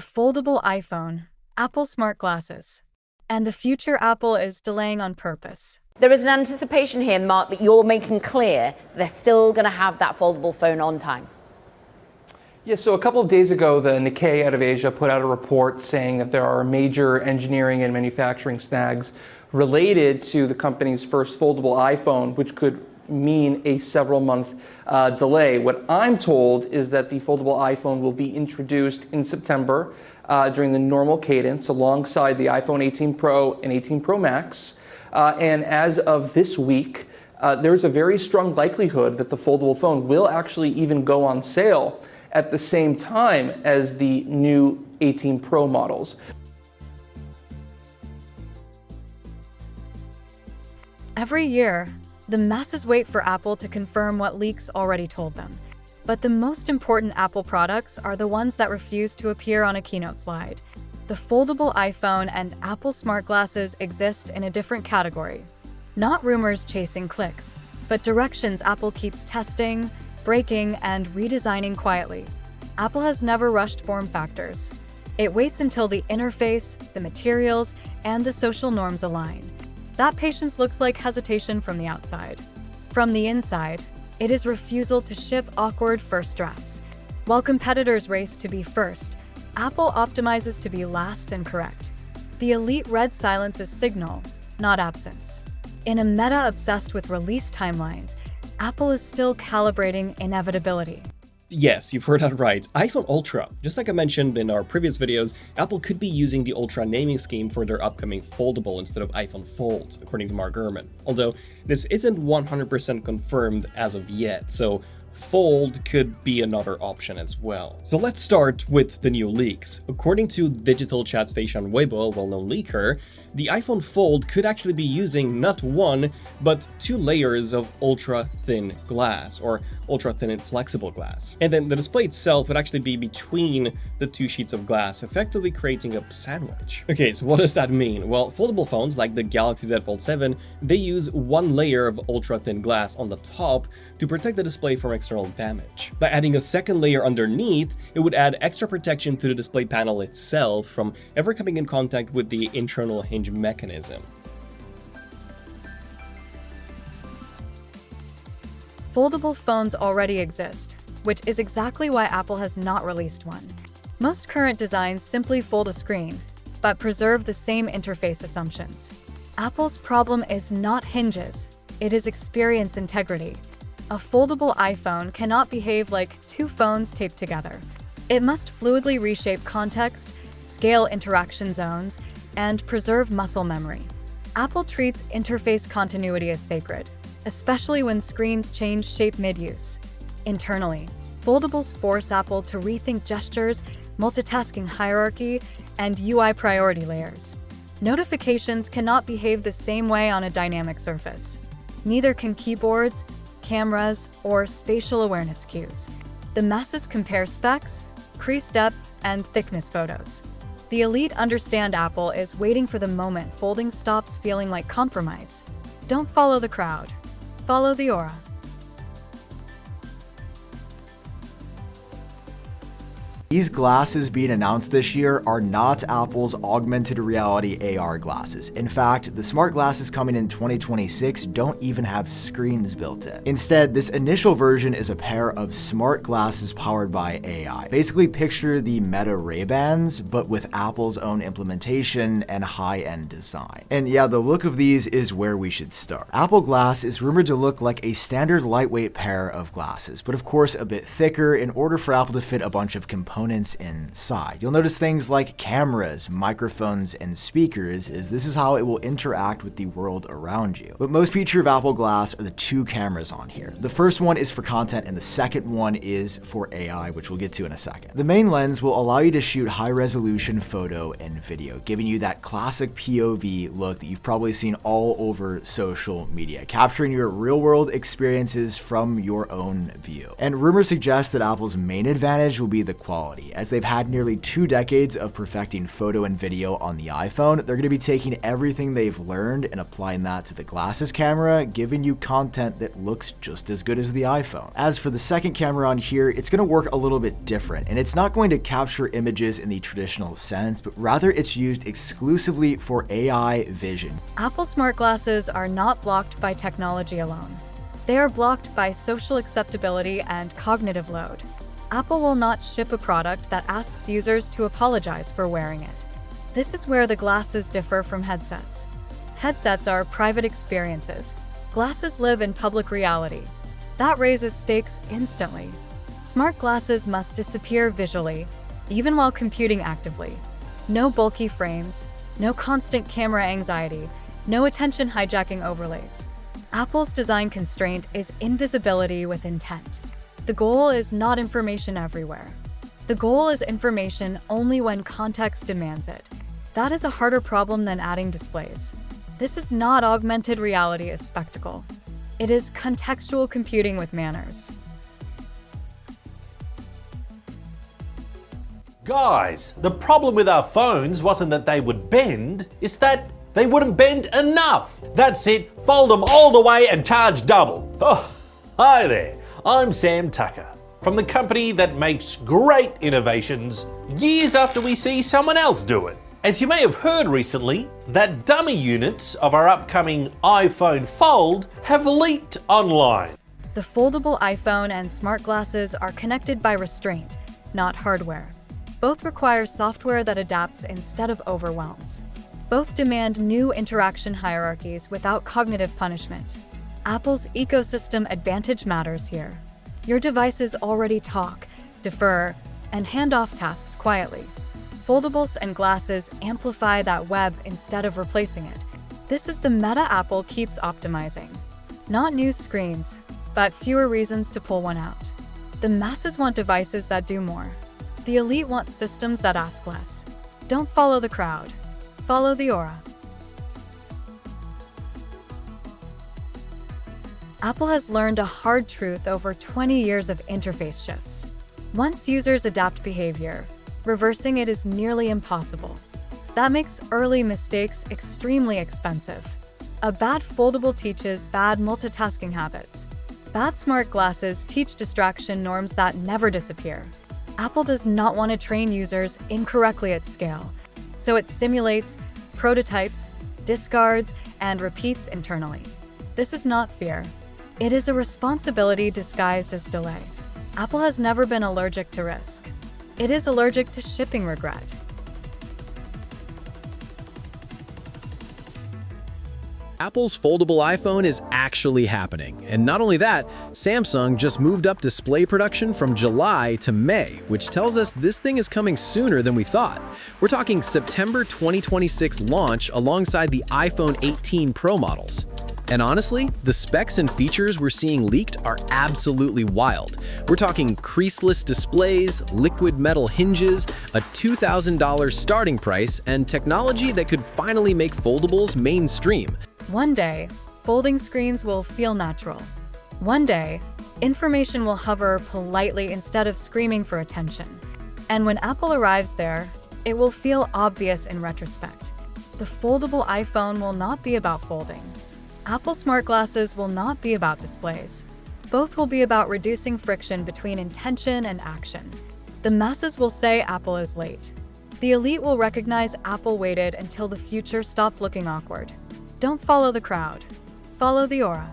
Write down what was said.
foldable iPhone, Apple smart glasses, and the future Apple is delaying on purpose. There is an anticipation here, Mark, that you're making clear they're still going to have that foldable phone on time. Yeah, so a couple of days ago, the Nikkei out of Asia put out a report saying that there are major engineering and manufacturing snags related to the company's first foldable iPhone, which could mean a several-month delay. What I'm told is that the foldable iPhone will be introduced in September during the normal cadence alongside the iPhone 18 Pro and 18 Pro Max. And as of this week, there's a very strong likelihood that the foldable phone will actually even go on sale at the same time as the new 18 Pro models. Every year, the masses wait for Apple to confirm what leaks already told them. But the most important Apple products are the ones that refuse to appear on a keynote slide. The foldable iPhone and Apple smart glasses exist in a different category. Not rumors chasing clicks, but directions Apple keeps testing, breaking, and redesigning quietly. Apple has never rushed form factors. It waits until the interface, the materials, and the social norms align. That patience looks like hesitation from the outside. From the inside, it is refusal to ship awkward first drafts. While competitors race to be first, Apple optimizes to be last and correct. The elite red silence is signal, not absence. In a meta obsessed with release timelines, Apple is still calibrating inevitability. Yes, you've heard that right. iPhone Ultra. Just like I mentioned in our previous videos, Apple could be using the Ultra naming scheme for their upcoming foldable instead of iPhone Fold, according to Mark Gurman. Although this isn't 100% confirmed as of yet, so Fold could be another option as well. So let's start with the new leaks. According to digital chat station Weibo, a well-known leaker, the iPhone Fold could actually be using not one, but 2 layers of ultra-thin glass, or ultra-thin and flexible glass. And then the display itself would actually be between the 2 sheets of glass, effectively creating a sandwich. Okay, so what does that mean? Well, foldable phones like the Galaxy Z Fold 7, they use 1 layer of ultra-thin glass on the top to protect the display from external damage. By adding a second layer underneath, it would add extra protection to the display panel itself from ever coming in contact with the internal hinge mechanism. Foldable phones already exist, which is exactly why Apple has not released one. Most current designs simply fold a screen, but preserve the same interface assumptions. Apple's problem is not hinges, it is experience integrity. A foldable iPhone cannot behave like 2 phones taped together. It must fluidly reshape context, scale interaction zones, and preserve muscle memory. Apple treats interface continuity as sacred, especially when screens change shape mid-use. Internally, foldables force Apple to rethink gestures, multitasking hierarchy, and UI priority layers. Notifications cannot behave the same way on a dynamic surface. Neither can keyboards, cameras, or spatial awareness cues. The masses compare specs, crease depth, and thickness photos. The elite understand Apple is waiting for the moment folding stops feeling like compromise. Don't follow the crowd. Follow the aura. These glasses being announced this year are not Apple's augmented reality AR glasses. In fact, the smart glasses coming in 2026 don't even have screens built in. Instead, this initial version is a pair of smart glasses powered by AI. Basically picture the Meta Ray-Bans, but with Apple's own implementation and high-end design. And yeah, the look of these is where we should start. Apple Glass is rumored to look like a standard lightweight pair of glasses, but of course a bit thicker in order for Apple to fit a bunch of components inside. You'll notice things like cameras, microphones, and speakers, as this is how it will interact with the world around you. But most feature of Apple Glass are the 2 cameras on here. The first one is for content and the second one is for AI, which we'll get to in a second. The main lens will allow you to shoot high-resolution photo and video, giving you that classic POV look that you've probably seen all over social media, capturing your real-world experiences from your own view. And rumors suggest that Apple's main advantage will be the quality. reality. As they've had nearly 2 decades of perfecting photo and video on the iPhone, they're going to be taking everything they've learned and applying that to the glasses camera, giving you content that looks just as good as the iPhone. As for the second camera on here, it's going to work a little bit different, and it's not going to capture images in the traditional sense, but rather it's used exclusively for AI vision. Apple smart glasses are not blocked by technology alone. They are blocked by social acceptability and cognitive load. Apple will not ship a product that asks users to apologize for wearing it. This is where the glasses differ from headsets. Headsets are private experiences. Glasses live in public reality. That raises stakes instantly. Smart glasses must disappear visually, even while computing actively. No bulky frames, no constant camera anxiety, no attention hijacking overlays. Apple's design constraint is invisibility with intent. The goal is not information everywhere. The goal is information only when context demands it. That is a harder problem than adding displays. This is not augmented reality as spectacle. It is contextual computing with manners. Guys, the problem with our phones wasn't that they would bend, it's that they wouldn't bend enough. That's it, fold them all the way and charge double. Oh, hi there, I'm Sam Tucker, from the company that makes great innovations years after we see someone else do it. As you may have heard recently, that dummy units of our upcoming iPhone Fold have leaked online. The foldable iPhone and smart glasses are connected by restraint, not hardware. Both require software that adapts instead of overwhelms. Both demand new interaction hierarchies without cognitive punishment. Apple's ecosystem advantage matters here. Your devices already talk, defer, and hand off tasks quietly. Foldables and glasses amplify that web instead of replacing it. This is the meta Apple keeps optimizing. Not new screens, but fewer reasons to pull one out. The masses want devices that do more. The elite want systems that ask less. Don't follow the crowd. Follow the aura. Apple has learned a hard truth over 20 years of interface shifts. Once users adapt behavior, reversing it is nearly impossible. That makes early mistakes extremely expensive. A bad foldable teaches bad multitasking habits. Bad smart glasses teach distraction norms that never disappear. Apple does not want to train users incorrectly at scale, so it simulates, prototypes, discards, and repeats internally. This is not fear. It is a responsibility disguised as delay. Apple has never been allergic to risk. It is allergic to shipping regret. Apple's foldable iPhone is actually happening. And not only that, Samsung just moved up display production from July to May, which tells us this thing is coming sooner than we thought. We're talking September 2026 launch alongside the iPhone 18 Pro models. And honestly, the specs and features we're seeing leaked are absolutely wild. We're talking creaseless displays, liquid metal hinges, a $2,000 starting price, and technology that could finally make foldables mainstream. One day, folding screens will feel natural. One day, information will hover politely instead of screaming for attention. And when Apple arrives there, it will feel obvious in retrospect. The foldable iPhone will not be about folding. Apple smart glasses will not be about displays. Both will be about reducing friction between intention and action. The masses will say Apple is late. The elite will recognize Apple waited until the future stopped looking awkward. Don't follow the crowd. Follow the aura.